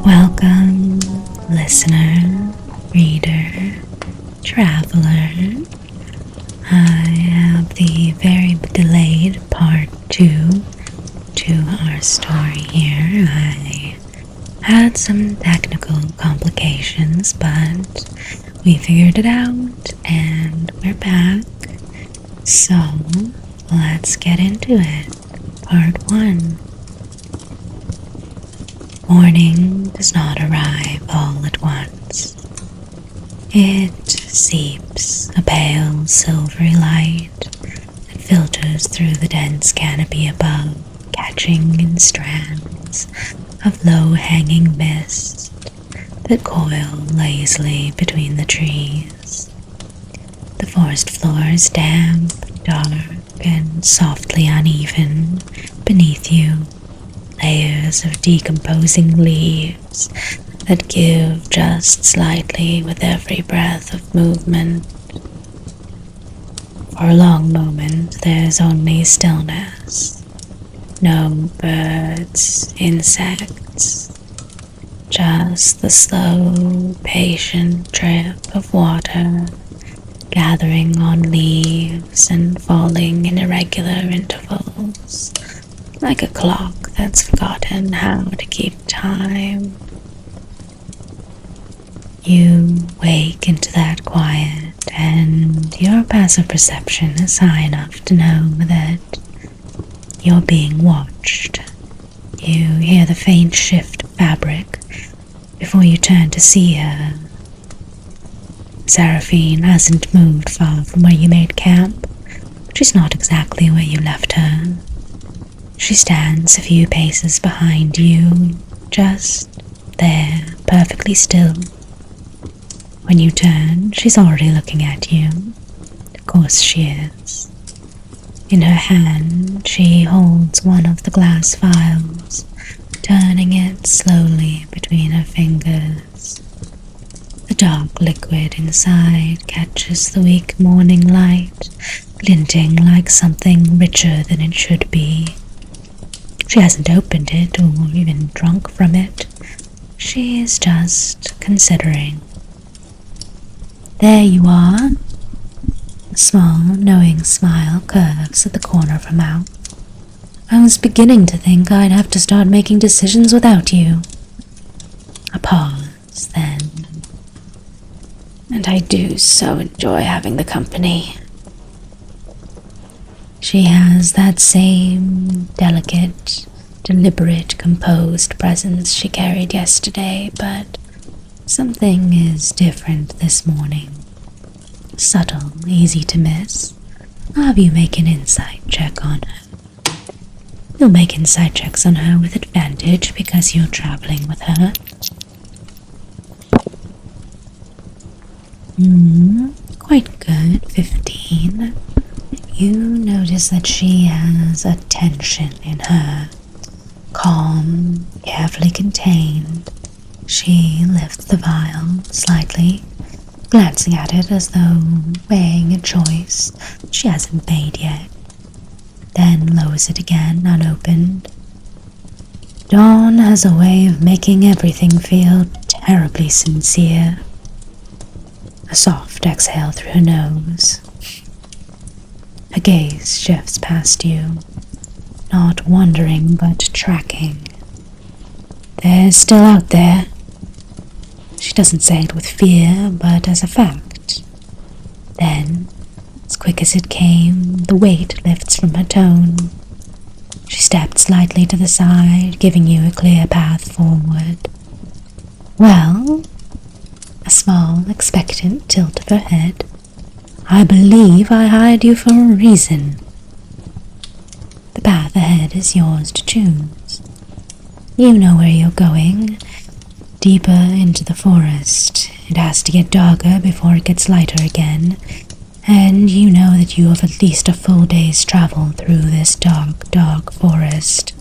Welcome, listener, reader, traveler. I have the very delayed part 2 to our story here. I had some technical complications, but we figured it out and we're back. So let's get into it. Part 1. Morning does not arrive all at once. It seeps a pale silvery light that filters through the dense canopy above, catching in strands of low-hanging mist that coil lazily between the trees. The forest floor is damp, dark, and softly uneven beneath you. Layers of decomposing leaves that give just slightly with every breath of movement. For a long moment there's only stillness. No birds, insects, just the slow, patient drip of water gathering on leaves and falling in irregular intervals, like a clock that's forgotten how to keep time. You wake into that quiet, and your passive perception is high enough to know that you're being watched. You hear the faint shift of fabric before you turn to see her. Seraphine hasn't moved far from where you made camp, which is not exactly where you left her. She stands a few paces behind you, just there, perfectly still. When you turn, she's already looking at you. Of course she is. In her hand, she holds one of the glass vials, turning it slowly between her fingers. The dark liquid inside catches the weak morning light, glinting like something richer than it should be. She hasn't opened it or even drunk from it. She is just considering. There you are. A small, knowing smile curves at the corner of her mouth. I was beginning to think I'd have to start making decisions without you. A pause, then. And I do so enjoy having the company. She has that same delicate, deliberate, composed presence she carried yesterday, but something is different this morning. Subtle, easy to miss. I'll have you make an insight check on her. You'll make insight checks on her with advantage because you're traveling with her. Quite good, 15. You notice that she has a tension in her. Calm, carefully contained. She lifts the vial slightly, glancing at it as though weighing a choice she hasn't made yet, then lowers it again unopened. Dawn has a way of making everything feel terribly sincere. A soft exhale through her nose. Her gaze shifts past you, not wondering but tracking. They're still out there. She doesn't say it with fear, but as a fact. Then, as quick as it came, the weight lifts from her tone. She stepped slightly to the side, giving you a clear path forward. Well, a small, expectant tilt of her head. I believe I hired you for a reason. The path ahead is yours to choose. You know where you're going. Deeper into the forest. It has to get darker before it gets lighter again, and you know that you have at least a full day's travel through this dark, dark forest.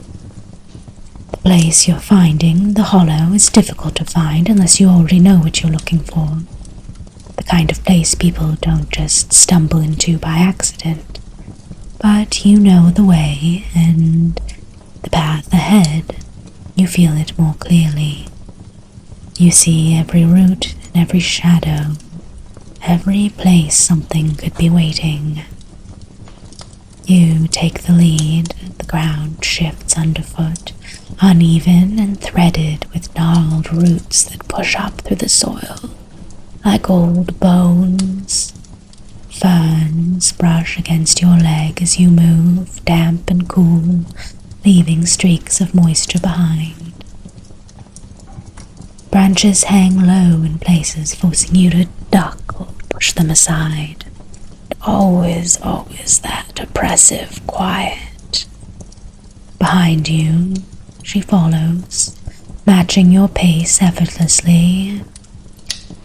The place you're finding, the hollow, is difficult to find unless you already know what you're looking for. The kind of place people don't just stumble into by accident. But you know the way, and the path ahead, you feel it more clearly. You see every root and every shadow, every place something could be waiting. You take the lead, the ground shifts underfoot, uneven and threaded with gnarled roots that push up through the soil like old bones. Ferns brush against your leg as you move, damp and cool, leaving streaks of moisture behind. Branches hang low in places, forcing you to duck or push them aside. Always that oppressive quiet. Behind you, she follows, matching your pace effortlessly.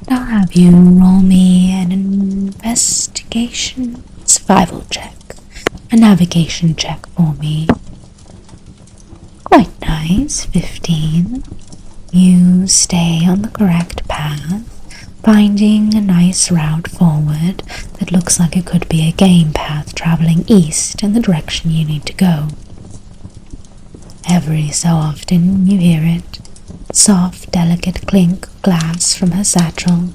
I'll have you roll me an investigation, survival check, a navigation check for me. Quite nice, 15. You stay on the correct path, finding a nice route forward that looks like it could be a game path traveling east in the direction you need to go. Every so often you hear it, soft, delicate clink of glass from her satchel.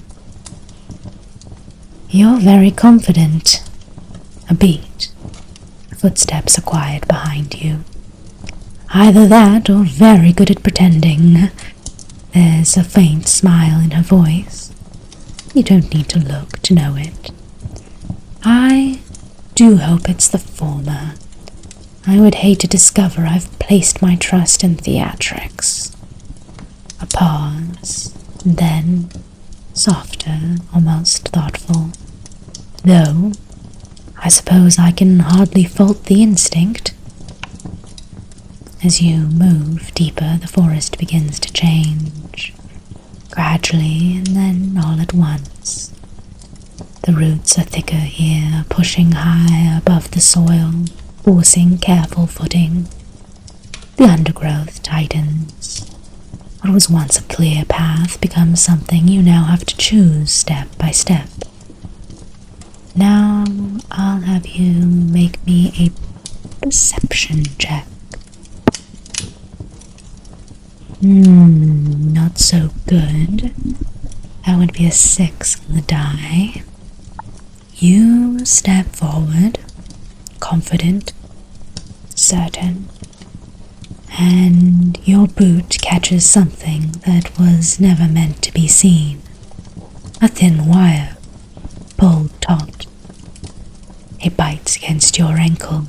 You're very confident. A beat. Footsteps are quiet behind you. Either that or very good at pretending. There's a faint smile in her voice. You don't need to look to know it. I do hope it's the former. I would hate to discover I've placed my trust in theatrics. A pause, and then, softer, almost thoughtful. Though, I suppose I can hardly fault the instinct. As you move deeper, the forest begins to change, gradually and then all at once. The roots are thicker here, pushing high above the soil, forcing careful footing. The undergrowth tightens. What was once a clear path becomes something you now have to choose step by step. Now I'll have you make me a perception check. Not so good. That would be a 6 on the die. You step forward, confident, certain, and your boot catches something that was never meant to be seen. A thin wire, pulled taut. It bites against your ankle.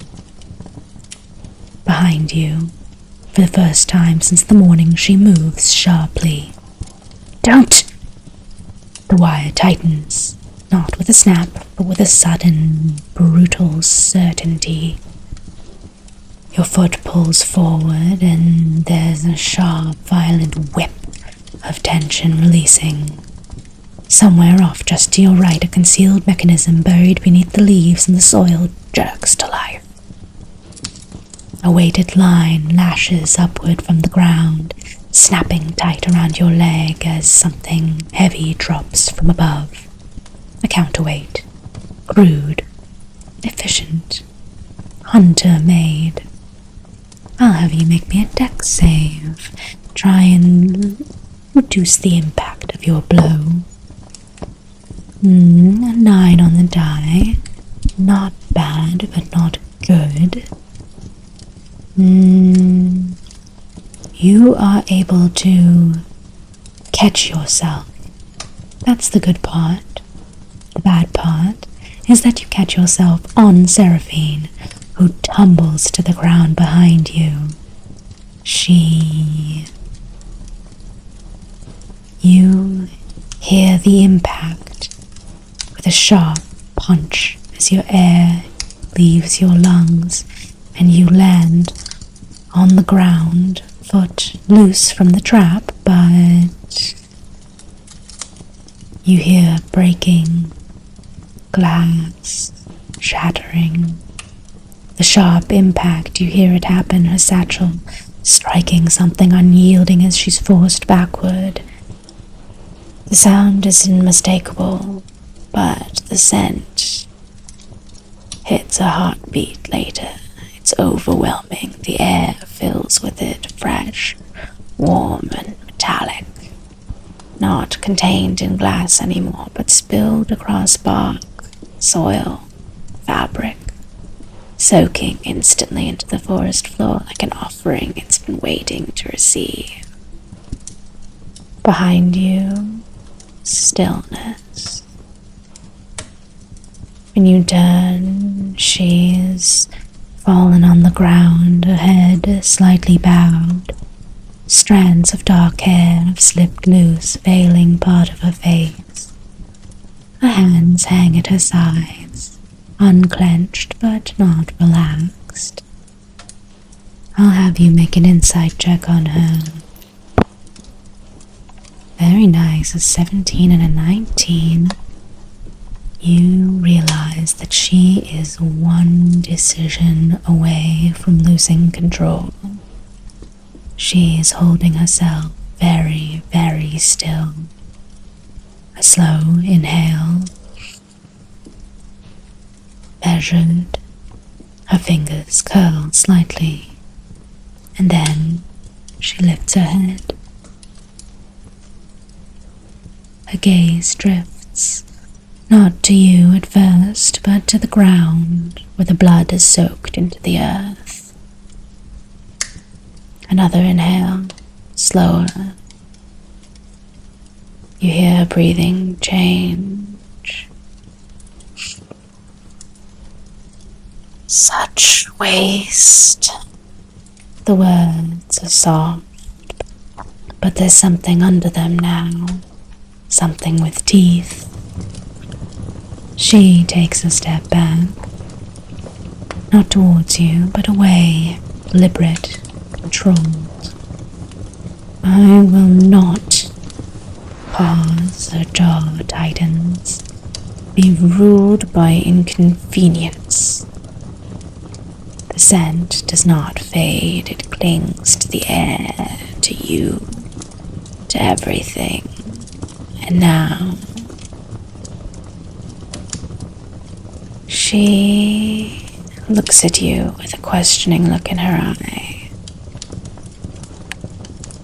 Behind you, for the first time since the morning, she moves sharply. Don't! The wire tightens, not with a snap, but with a sudden, brutal certainty. Your foot pulls forward, and there's a sharp, violent whip of tension releasing. Somewhere off just to your right, a concealed mechanism buried beneath the leaves and the soil jerks to life. A weighted line lashes upward from the ground, snapping tight around your leg as something heavy drops from above. A counterweight, crude, efficient, hunter-made. I'll have you make me a dex save. Try and reduce the impact of your blow. A 9 on the die. Not bad, but not good. You are able to catch yourself. That's the good part. The bad part is that you catch yourself on Seraphine, who tumbles to the ground behind you. You hear the impact with a sharp punch as your air leaves your lungs and you land on the ground, foot loose from the trap, but you hear breaking, glass shattering. The sharp impact, you hear it happen, her satchel striking something unyielding as she's forced backward. The sound is unmistakable, but the scent hits a heartbeat later. It's overwhelming. The air fills with it, fresh, warm, and metallic. not contained in glass anymore, but spilled across bark, soil, fabric, soaking instantly into the forest floor like an offering it's been waiting to receive. Behind you, stillness. When you turn, she's fallen on the ground, her head slightly bowed. Strands of dark hair have slipped loose, veiling part of her face. Her hands hang at her sides, unclenched but not relaxed. I'll have you make an insight check on her. Very nice, a 17 and a 19. You realize that she is one decision away from losing control. She is holding herself very, very still. A slow inhale, measured, her fingers curl slightly, and then she lifts her head. Her gaze drifts, not to you at first, but to the ground where the blood is soaked into the earth. Another inhale, slower. You hear her breathing change. Such waste. The words are soft, but there's something under them now. Something with teeth. She takes a step back, not towards you, but away, deliberate, controlled. I will not pause, her jaw tightens, be ruled by inconvenience. The scent does not fade, it clings to the air, to you, to everything. And now, she looks at you with a questioning look in her eye.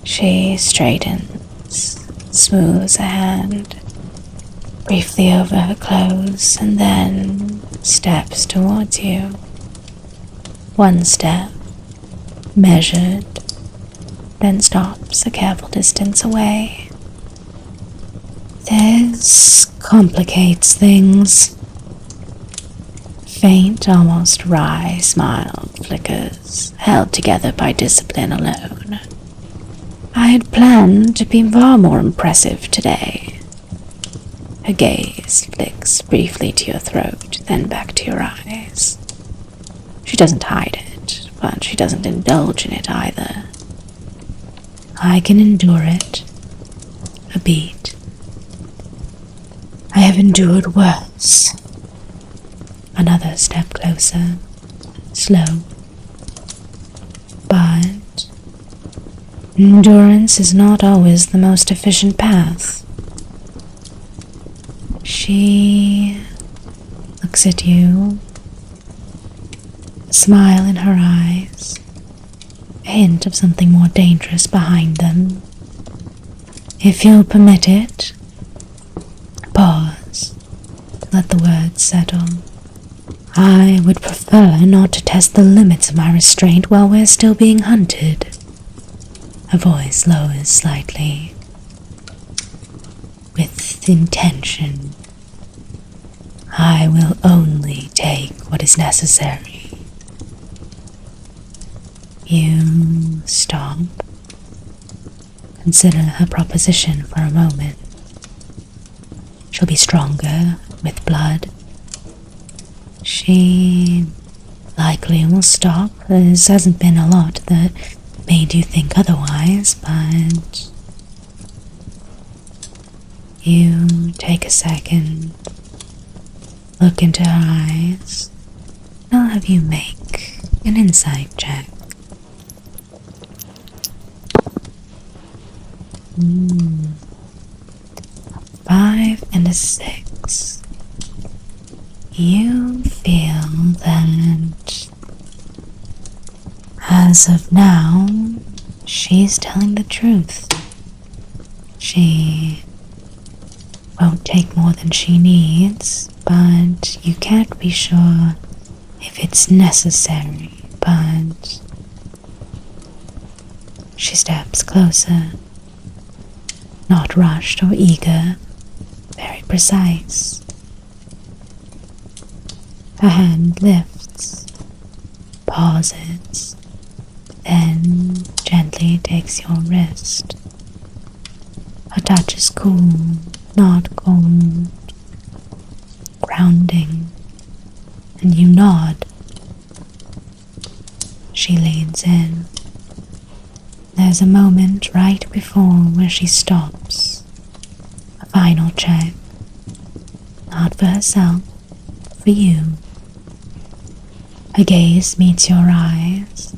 She straightens, smooths a hand briefly over her clothes, and then steps towards you. One step, measured, then stops a careful distance away. This complicates things. Faint, almost wry smile flickers, held together by discipline alone. I had planned to be far more impressive today. Her gaze flicks briefly to your throat, then back to your eyes. She doesn't hide it, but she doesn't indulge in it either. I can endure it. A beat. I have endured worse. Another step closer, slow. But endurance is not always the most efficient path. She looks at you, a smile in her eyes, a hint of something more dangerous behind them. If you'll permit it, pause, let the words settle. I would prefer not to test the limits of my restraint while we're still being hunted. Her voice lowers slightly. With intention. I will only take what is necessary. You stop. Consider her proposition for a moment. She'll be stronger with blood. She likely will stop. There hasn't been a lot that made you think otherwise, but you take a second, look into her eyes. I'll have you make an insight check. 5 and a 6. You feel that as of now, she's telling the truth. She won't take more than she needs, but you can't be sure if it's necessary. But she steps closer, not rushed or eager, very precise. Her hand lifts, pauses, then gently takes your wrist. Her touch is cool, not cold, grounding, and you nod. She leans in. There's a moment right before where she stops. A final check. Not for herself, for you. Her gaze meets your eyes.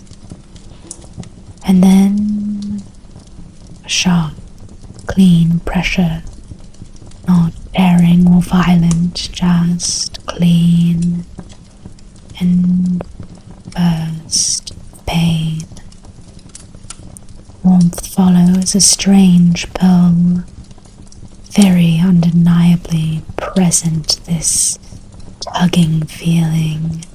And then a sharp, clean pressure. Not tearing or violent, just clean and burst pain. Warmth follows, a strange pull, very undeniably present, this tugging feeling.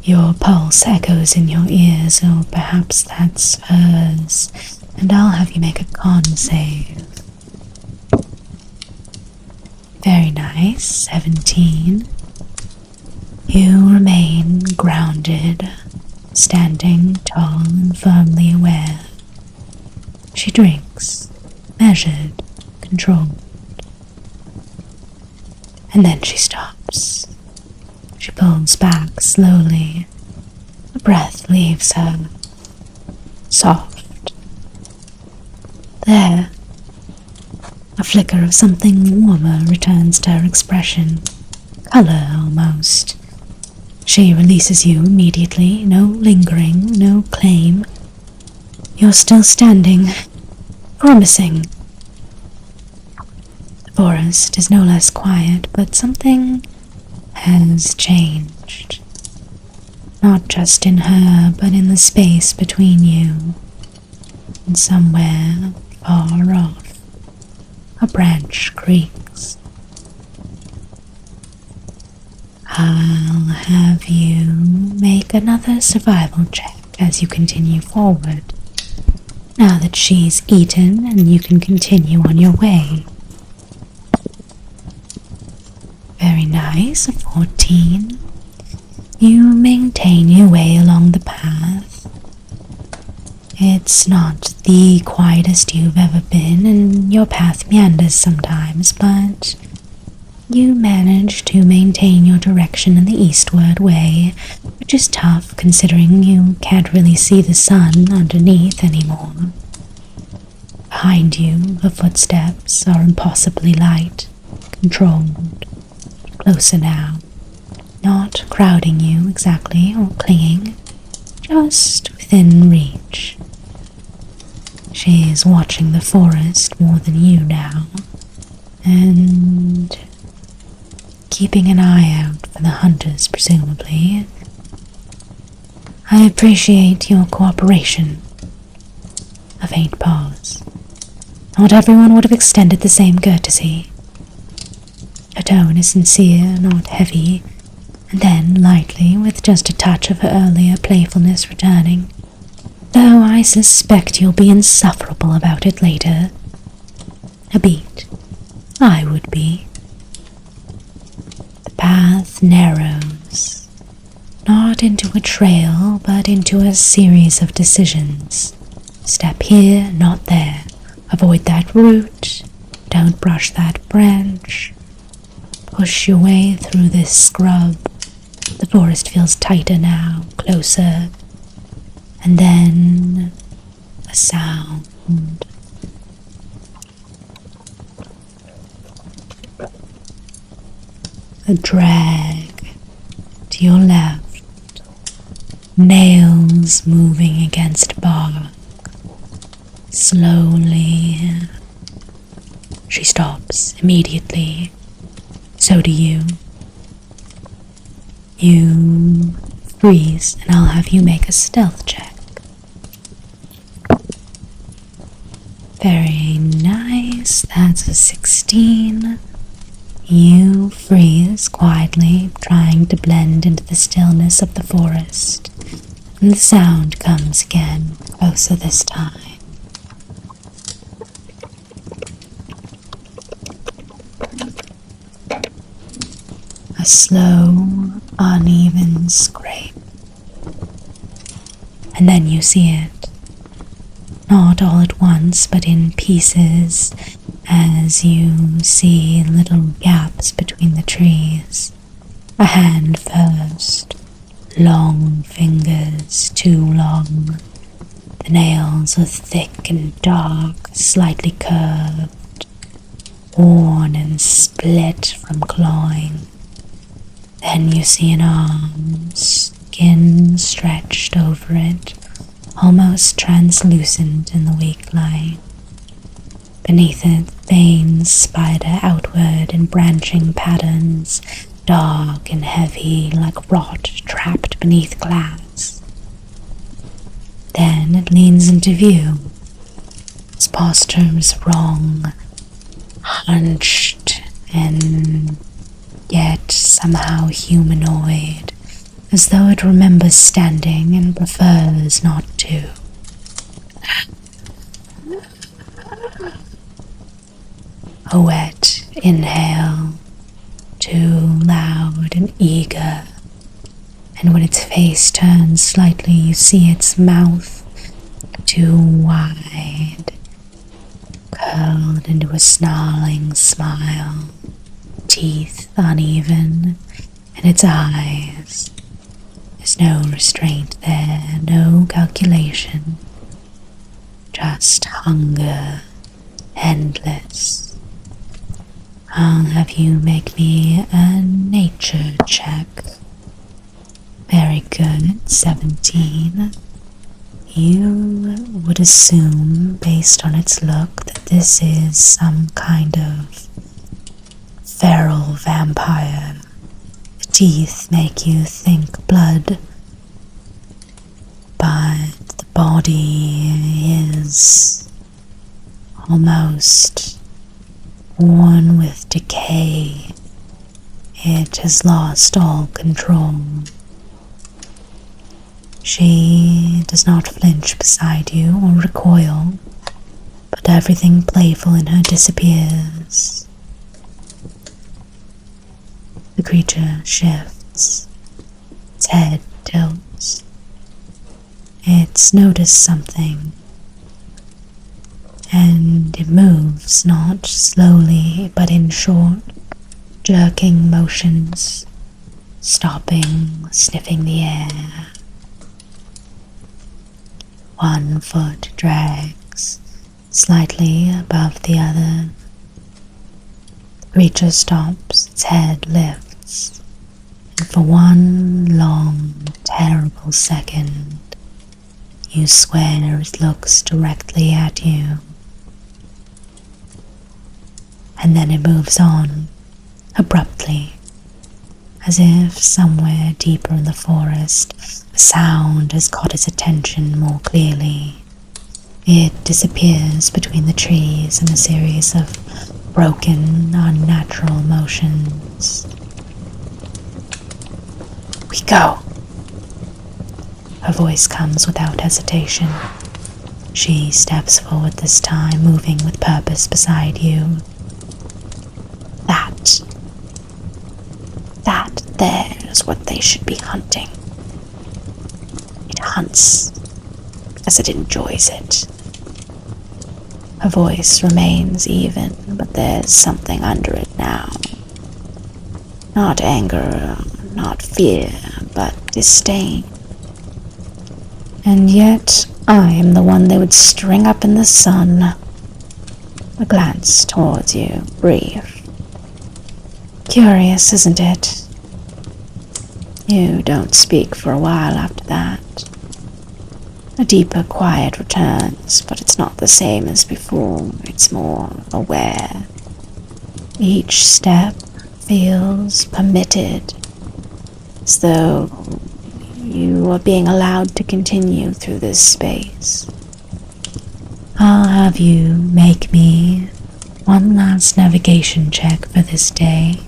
Your pulse echoes in your ears, or perhaps that's hers, and I'll have you make a con save. Very nice, 17. You remain grounded, standing tall and firmly aware. She drinks, measured, controlled. And then she stops. She pulls back slowly. The breath leaves her. Soft. There. A flicker of something warmer returns to her expression. Color, almost. She releases you immediately. No lingering, no claim. You're still standing. Promising. The forest is no less quiet, but something has changed. Not just in her, but in the space between you. And somewhere far off, a branch creaks. I'll have you make another survival check as you continue forward. Now that she's eaten and you can continue on your way. Very nice, a 14. You maintain your way along the path. It's not the quietest you've ever been, and your path meanders sometimes, but you manage to maintain your direction in the eastward way, which is tough considering you can't really see the sun underneath anymore. Behind you, the footsteps are impossibly light, controlled, closer now, not crowding you exactly or clinging, just within reach. She is watching the forest more than you now, and keeping an eye out for the hunters, presumably. I appreciate your cooperation. A faint pause. Not everyone would have extended the same courtesy. Her tone is sincere, not heavy, and then lightly, with just a touch of her earlier playfulness returning. Though I suspect you'll be insufferable about it later. A beat. I would be. The path narrows, not into a trail, but into a series of decisions. Step here, not there. Avoid that root. Don't brush that branch. Push your way through this scrub. The forest feels tighter now, closer. And then a sound. A drag to your left. Nails moving against bark. Slowly. She stops immediately. So do you. You freeze, and I'll have you make a stealth check. Very nice. Yes, that's a 16. You freeze quietly, trying to blend into the stillness of the forest, and the sound comes again, closer this time. A slow, uneven scrape. And then you see it, not all at once, but in pieces, as you see little gaps between the trees. A hand first, long fingers, too long. The nails are thick and dark, slightly curved, worn and split from clawing. Then you see an arm, skin stretched over it, almost translucent in the weak light. Beneath it, veins spider outward in branching patterns, dark and heavy like rot trapped beneath glass. Then it leans into view. Its posture is wrong, hunched and yet somehow humanoid, as though it remembers standing and prefers not to. A wet inhale, too loud and eager, and when its face turns slightly, you see its mouth, too wide, curled into a snarling smile, teeth uneven, and its eyes. There's no restraint there, no calculation, just hunger, endless. I'll have you make me a nature check. Very good, 17. You would assume, based on its look, that this is some kind of feral vampire. The teeth make you think blood, but the body is almost worn with decay. It has lost all control. She does not flinch beside you or recoil, but everything playful in her disappears. The creature shifts, its head tilts. It's noticed something, and it moves, not slowly, but in short, jerking motions, stopping, sniffing the air. One foot drags slightly above the other. The creature stops, its head lifts, and for one long, terrible second, you swear it looks directly at you. And then it moves on, abruptly, as if somewhere deeper in the forest, a sound has caught its attention more clearly. It disappears between the trees in a series of broken, unnatural motions. We go! Her voice comes without hesitation. She steps forward this time, moving with purpose beside you. That there is what they should be hunting. It hunts because it enjoys it. Her voice remains even, but there's something under it now. Not anger, not fear, but disdain. And yet, I am the one they would string up in the sun. A glance towards you, brief. Curious, isn't it? You don't speak for a while after that. A deeper quiet returns, but it's not the same as before. It's more aware. Each step feels permitted, as though you are being allowed to continue through this space. I'll have you make me one last navigation check for this day.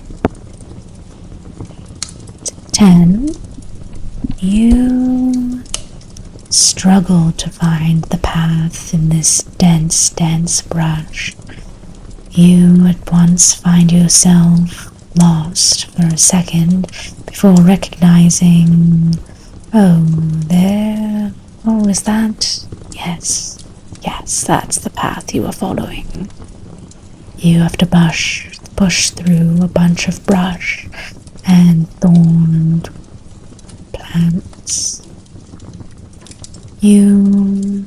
10. You struggle to find the path in this dense brush. You at once find yourself lost for a second before recognizing, is that? Yes, that's the path you are following. You have to push through a bunch of brush and thorned plants. You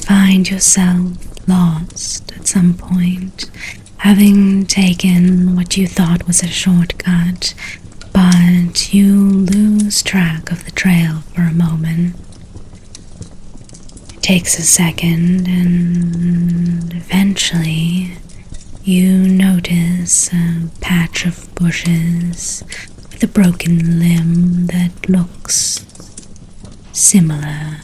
find yourself lost at some point, having taken what you thought was a shortcut, but you lose track of the trail for a moment. It takes a second, and eventually you notice a patch of bushes with a broken limb that looks similar.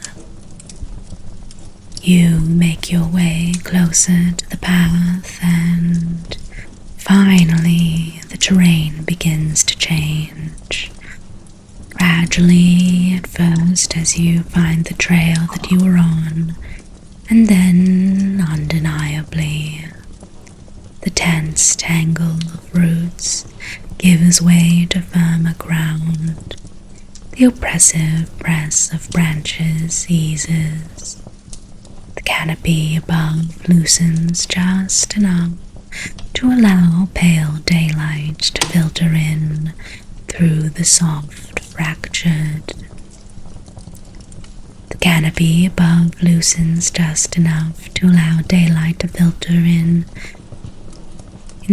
You make your way closer to the path, and finally the terrain begins to change. Gradually at first, as you find the trail that you were on, and then undeniably the tense tangle of roots gives way to firmer ground. The oppressive press of branches eases. The canopy above loosens just enough to allow pale daylight to filter in through the soft fractured. The canopy above loosens just enough to allow daylight to filter in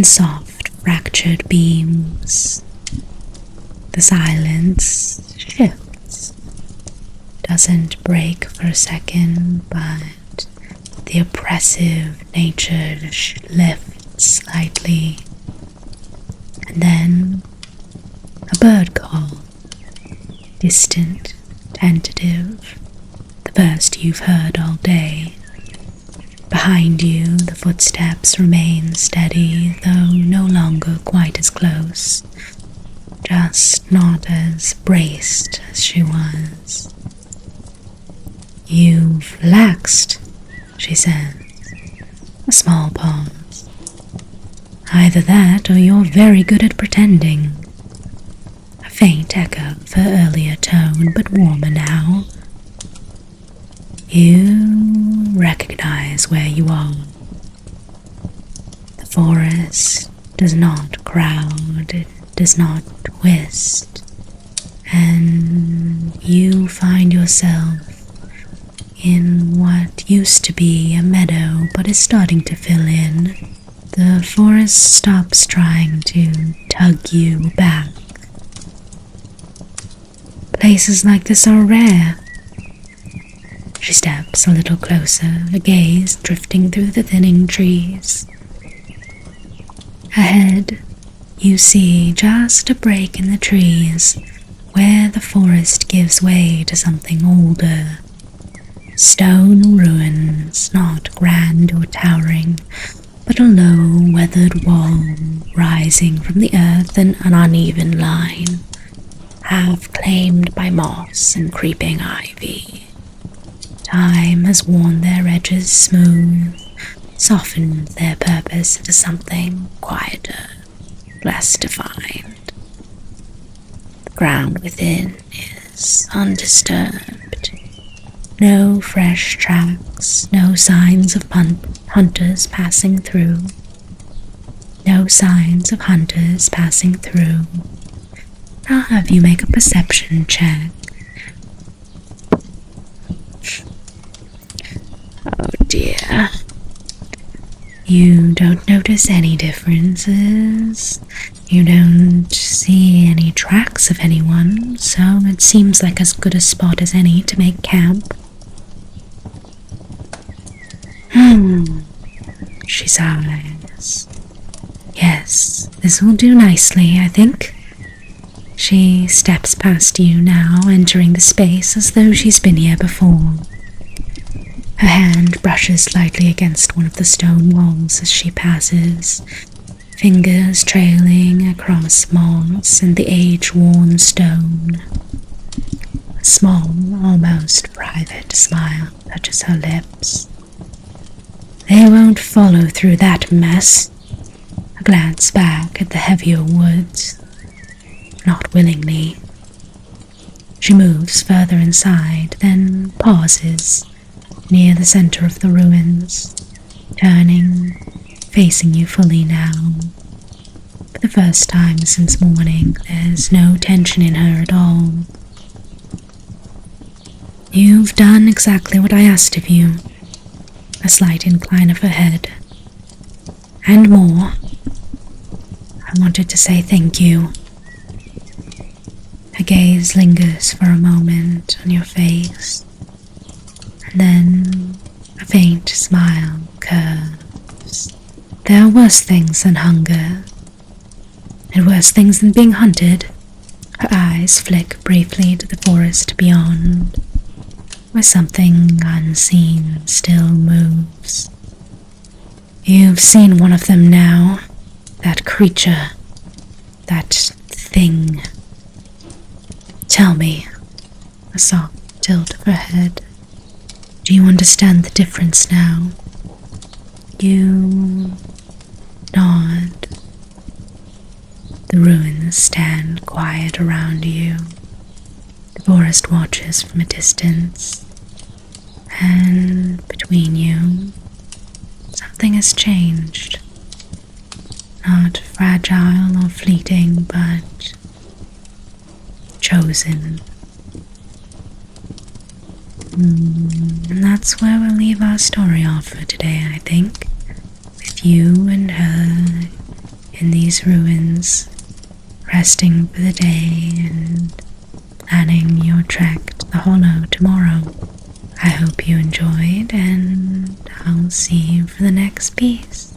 soft fractured beams. The silence shifts, doesn't break for a second, but the oppressive nature lifts slightly, and then a bird call, distant, tentative, the first you've heard all day. Behind you, the footsteps remain steady, though no longer quite as close, just not as braced as she was. "You've relaxed," she says, a small pause. "Either that or you're very good at pretending." A faint echo of her earlier tone, but warmer now. You recognize where you are. The forest does not crowd, it does not twist, and you find yourself in what used to be a meadow but is starting to fill in. The forest stops trying to tug you back. Places like this are rare. She steps a little closer, her gaze drifting through the thinning trees. Ahead, you see just a break in the trees where the forest gives way to something older. Stone ruins, not grand or towering, but a low, weathered wall rising from the earth in an uneven line, half claimed by moss and creeping ivy. Time has worn their edges smooth, softened their purpose into something quieter, less defined. The ground within is undisturbed. No fresh tracks, no signs of hunters passing through. No signs of hunters passing through. I'll have you make a perception check. Oh dear. You don't notice any differences. You don't see any tracks of anyone, so it seems like as good a spot as any to make camp. She sighs. Yes, this will do nicely, I think. She steps past you now, entering the space as though she's been here before. Her hand brushes slightly against one of the stone walls as she passes, fingers trailing across moss and the age-worn stone. A small, almost private smile touches her lips. They won't follow through that mess. A glance back at the heavier woods. Not willingly. She moves further inside, then pauses near the center of the ruins, turning, facing you fully now. For the first time since morning, there's no tension in her at all. You've done exactly what I asked of you. A slight incline of her head. And more. I wanted to say thank you. Her gaze lingers for a moment on your face, and then a faint smile curves. There are worse things than hunger, and worse things than being hunted. Her eyes flick briefly to the forest beyond, where something unseen still moves. You've seen one of them now, that creature, that thing. Tell me, a soft tilt of her head. Do you understand the difference now? You nod. The ruins stand quiet around you. The forest watches from a distance. And between you, something has changed. Not fragile or fleeting, but chosen. And that's where we'll leave our story off for today, I think. With you and her in these ruins, resting for the day and planning your trek to the Hollow tomorrow. I hope you enjoyed, and I'll see you for the next piece.